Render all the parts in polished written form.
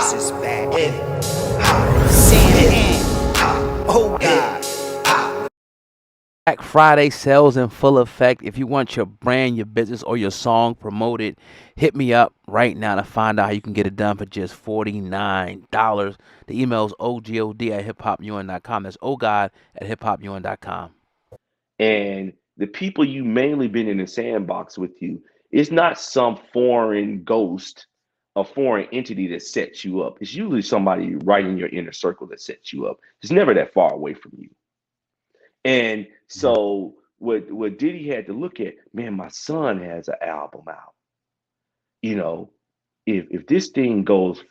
Simmons is back. CNN. Oh God. Black Friday sales in full effect. If you want your brand, your business, or your song promoted, hit me up right now to find out how you can get it done for just $49. The email is ogod@hiphopun.com. That's ogod@hiphopun.com. And the people you mainly been in the sandbox with you, it's not some foreign ghost, a foreign entity that sets you up. It's usually somebody right in your inner circle that sets you up. It's never that far away from you. And so what Diddy had to look at, man, my son has an album out. You know, if this thing goes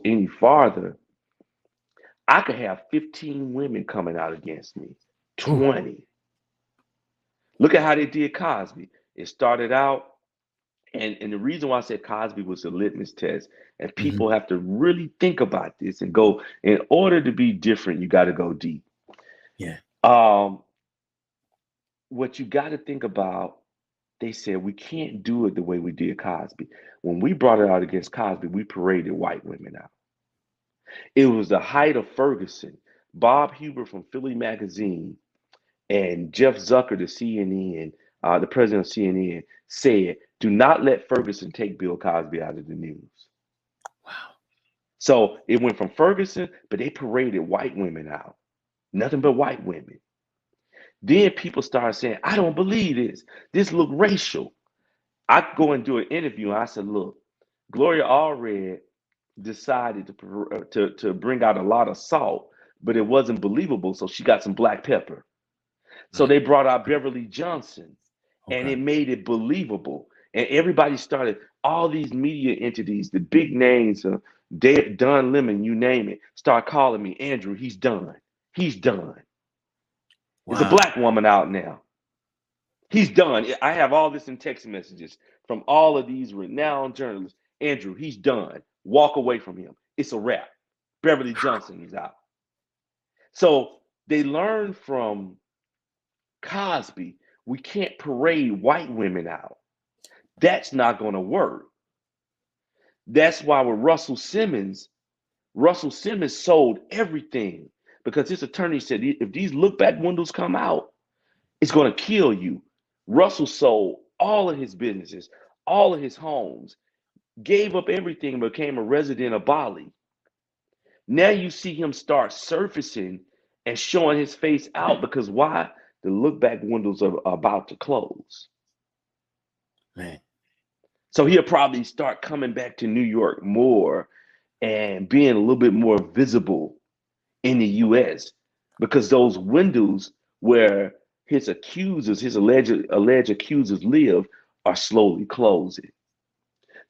any farther, I could have 15 women coming out against me, Ooh. 20. Look at how they did Cosby. It started out, and the reason why I said Cosby was a litmus test, and Mhm. people have to really think about this and go, in order to be different, you got to go deep. Yeah. Um, what you got to think about, they said we can't do it the way we did Cosby. When we brought it out against Cosby, we paraded white women out. It was the height of Ferguson. Bob Huber from Philly Magazine and Jeff Zucker, the CNN, the president of CNN, said, "Do not let Ferguson take Bill Cosby out of the news." Wow. So it went from Ferguson, but they paraded white women out, nothing but white women. Then people started saying, "I don't believe this. This look racial." I go and do an interview, and I said, "Look, Gloria Allred decided to bring out a lot of salt, but it wasn't believable, so she got some black pepper." So Right. they brought out Beverly Johnson, and Okay. it made it believable. And everybody started, all these media entities, the big names, Don Lemon, you name it, start calling me, "Andrew, he's done. He's done. There's a Wow. black woman out now. He's done." I have all this in text messages from all of these renowned journalists. "Andrew, he's done. Walk away from him. It's a wrap. Beverly Johnson is out." So they learned from Cosby, we can't parade white women out. That's not going to work. That's why with Russell Simmons sold everything because his attorney said if these look back windows come out, it's going to kill you. Russell sold all of his businesses, all of his homes, gave up everything and became a resident of Bali. Now you see him start surfacing and showing his face out because why? The look back windows are about to close. Man. So he'll probably start coming back to New York more and being a little bit more visible in the US because those windows where his accusers, his alleged accusers live are slowly closing.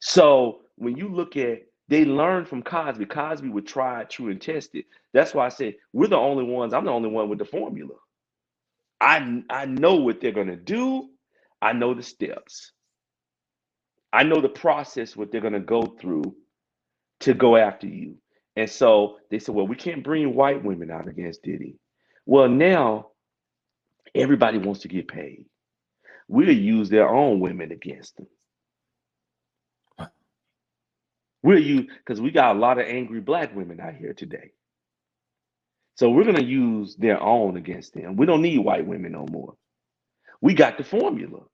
So when you look at, they learned from Cosby. Cosby would try, true, and test it. That's why I say we're the only ones. I'm the only one with the formula. I know what they're gonna do. I know the steps. I know the process what they're gonna go through to go after you. And so they said, well, we can't bring white women out against Diddy. Well, now everybody wants to get paid. We'll use their own women against them. We'll use, because we got a lot of angry black women out here today. So we're going to use their own against them. We don't need white women no more. We got the formula.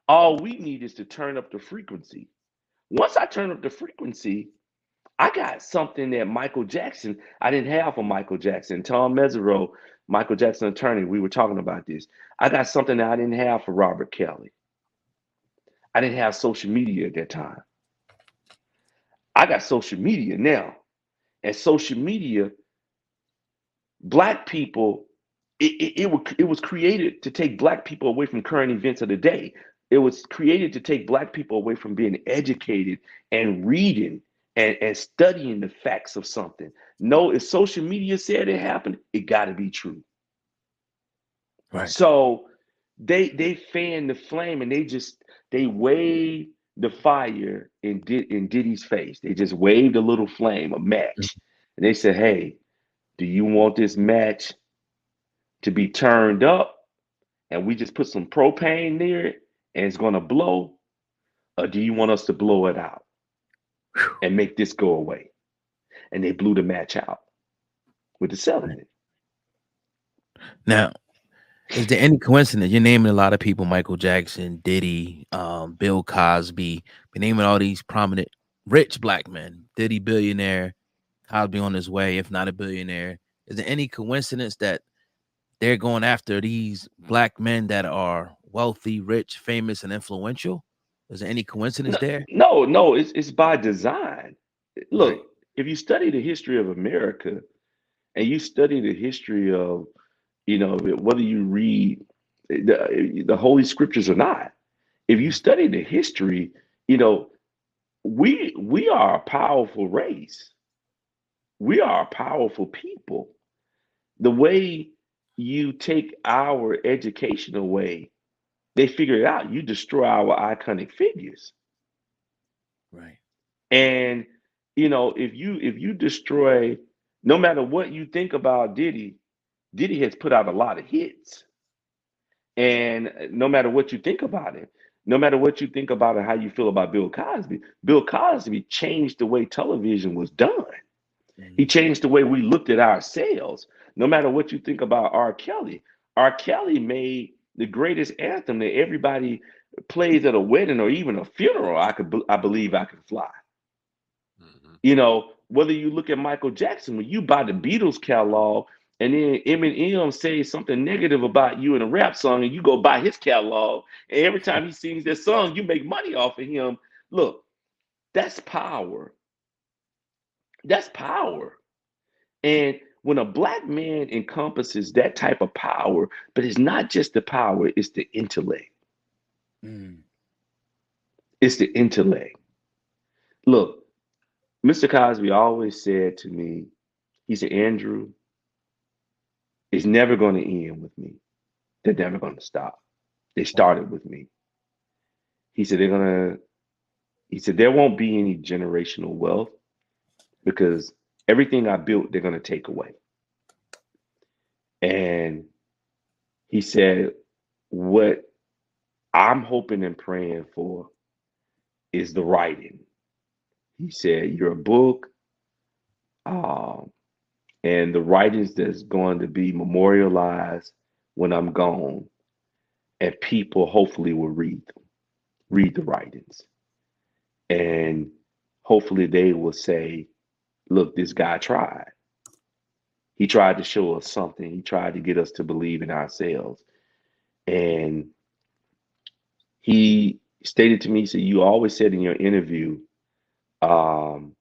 All we need is to turn up the frequency. Once I turn up the frequency, I got something that Michael Jackson, I didn't have for Michael Jackson. Tom Mesereau, Michael Jackson attorney, we were talking about this. I got something that I didn't have for Robert Kelly. I didn't have social media at that time. I got social media now. And social media, black people, it was created to take black people away from current events of the day. It was created to take black people away from being educated and reading and studying the facts of something. No, if social media said it happened, it got to be true. Right. So they fanned the flame and they waved the fire in Diddy's face. They just waved a little flame, a match, and they said, "Hey, do you want this match to be turned up and we just put some propane near it and it's going to blow, or do you want us to blow it out and make this go away?" and they blew the match out with the settlement. Now, is there any coincidence? You're naming a lot of people: Michael Jackson, Diddy, Bill Cosby. You're naming all these prominent, rich black men. Diddy billionaire, Cosby on his way, if not a billionaire. Is there any coincidence that they're going after these black men that are wealthy, rich, famous, and influential? Is there any coincidence No, there? no, it's by design. Right. Look, if you study the history of America and you study the history of, whether you read the Holy Scriptures or not, if you study the history, you know, we are a powerful race. We are a powerful people. The way you take our education away, they figure it out. You destroy our iconic figures. Right. And if you destroy, no matter what you think about Diddy, Diddy has put out a lot of hits. And no matter what you think about it, no matter what you think about it, how you feel about Bill Cosby changed the way television was done. He Mhm. changed the way we looked at ourselves. No matter what you think about R. Kelly made the greatest anthem that everybody plays at a wedding or even a funeral. I believe I can fly. Mhm. Whether you look at Michael Jackson, when you buy the Beatles catalog and then Eminem says something negative about you in a rap song and you go buy his catalog, and every time he sings that song, you make money off of him. Look, that's power. That's power. And when a black man encompasses that type of power, but it's not just the power, it's the intellect. Mm. It's the intellect. Look, Mr. Cosby always said to me, he said, Andrew, it's never going to end with me. They're never going to stop. They Wow. started with me. He said, he said, there won't be any generational wealth because everything I built, they're going to take away. And he said, what I'm hoping and praying for is the writing. He said, your book, um, and the writings that's going to be memorialized when I'm gone, and people hopefully will read the writings. And hopefully they will say, look, this guy tried. He tried to show us something. He tried to get us to believe in ourselves. And he stated to me, he said, you always said um,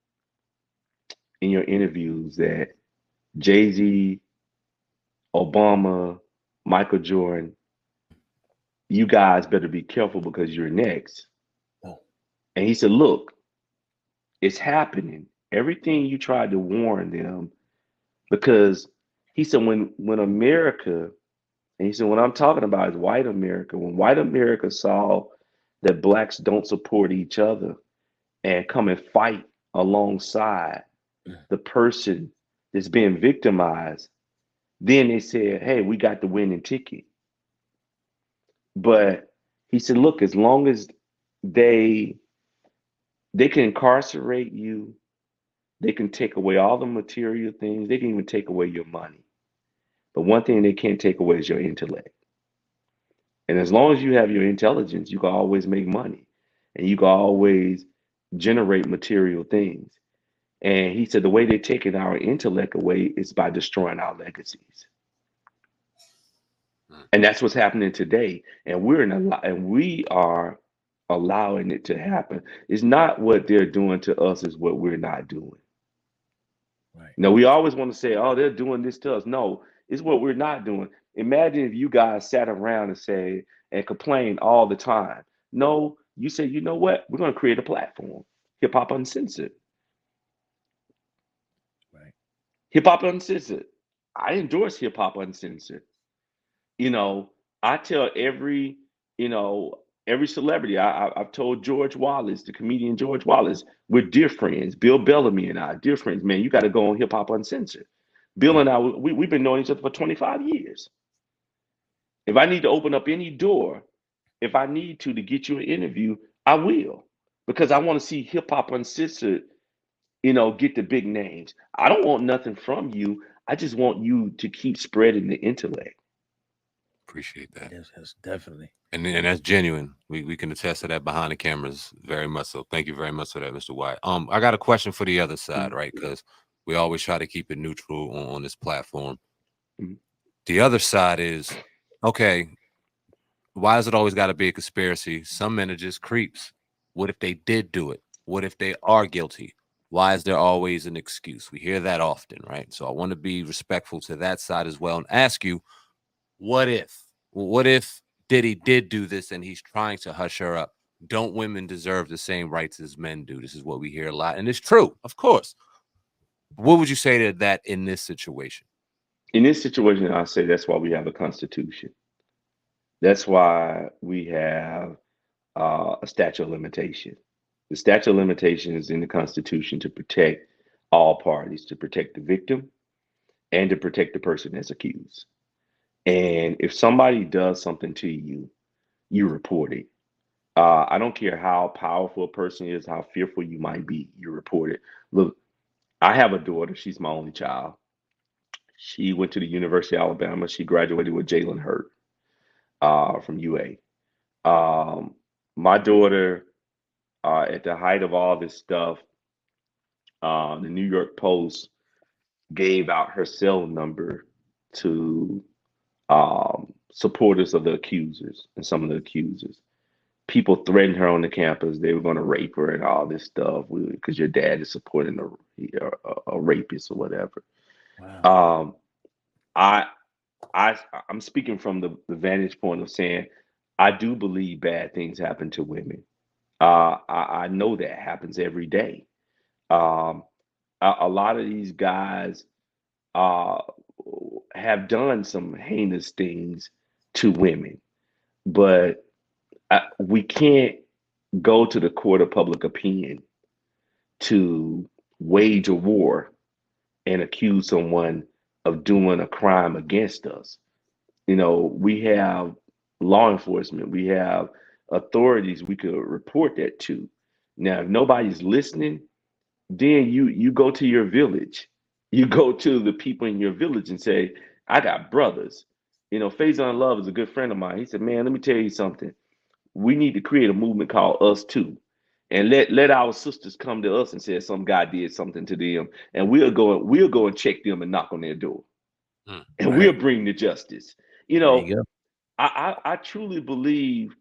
in your interviews that Jay-Z, Obama, Michael Jordan, you guys better be careful because you're next. Oh. And he said, look, it's happening. Everything you tried to warn them, because he said when America, and he said what I'm talking about is white America. When white America saw that blacks don't support each other and come and fight alongside the person that's being victimized, then they said, hey, we got the winning ticket. But he said, look, as long as they they can incarcerate you, they can take away all the material things, they can even take away your money. But one thing they can't take away is your intellect. And as long as you have your intelligence, you can always make money and you can always generate material things. And he said the way they're taking our intellect away is by destroying our legacies. Mm. And that's what's happening today. And we are allowing it to happen. It's not what they're doing to us, is what we're not doing. Right. No, we always want to say, oh, they're doing this to us. No, it's what we're not doing. Imagine if you guys sat around and say and complain all the time. No, you say, you know what? We're going to create a platform. Hip Hop Uncensored. Right. Hip Hop Uncensored. I endorse Hip Hop Uncensored. You know, I tell every celebrity. I've told George Wallace, the comedian George Wallace, we're dear friends. Bill Bellamy and I, dear friends. Man, you got to go on Hip Hop Uncensored. Bill and Mm. I, we've been knowing each other for 25 years. If I need to open up any door, if I need to get you an interview, I will, because I want to see Hip Hop Uncensored get the big names. I don't want nothing from you. I just want you to keep spreading the intellect. Appreciate that. Yes, definitely. And that's genuine. We can attest to that behind the cameras very much so. Thank you very much for that, Mr. Wyatt. I got a question for the other side, Mhm, right? Because we always try to keep it neutral on this platform. mhm. The other side is, okay, why has it always got to be a conspiracy? Some men are just creeps. What if they did do it? What if they are guilty? Why is there always an excuse? We hear that often, right? So I want to be respectful to that side as well and ask you, what if? What if Diddy did do this and he's trying to hush her up? Don't women deserve the same rights as men do? This is what we hear a lot. And it's true, of course. What would you say to that in this situation? In this situation, I say that's why we have a constitution. That's why we have a statute of limitation. The statute of limitation is in the Constitution to protect all parties, to protect the victim and to protect the person that's accused. And if somebody does something to you, you report it. I don't care how powerful a person is, how fearful you might be, you report it. Look, I have a daughter. She's my only child. She went to the University of Alabama. She graduated with Jalen Hurt from UA. Um, my daughter, at the height of all this stuff, the New York Post gave out her cell number to supporters of the accusers and some of the accusers. People threatened her on the campus. They were going to rape her and all this stuff because your dad is supporting a rapist or whatever. Wow. Um, I I I'm speaking from the vantage point of saying I do believe bad things happen to women. I know that happens every day. Um, a lot of these guys uh, have done some heinous things to women, but we can't go to the court of public opinion to wage a war and accuse someone of doing a crime against us. We have law enforcement, we have authorities we could report that to. Now, if nobody's listening, then you go to your village. You go to the people in your village and say, I got brothers. Faison Love is a good friend of mine. He said, man, let me tell you something. We need to create a movement called Us Too. And let our sisters come to us and say some guy did something to them, and we'll go and check them and knock on their door, Hmm. and we'll Right. bring the justice. You There know, you go. I truly believe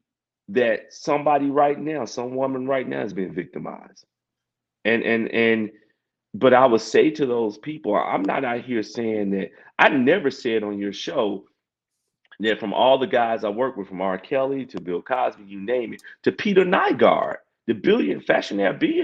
that somebody right now, some woman right now, is being victimized. And but I would say to those people, I'm not out here saying that. I never said on your show that from all the guys I work with, from R. Kelly to Bill Cosby, you name it, to Peter Nygaard, the billionaire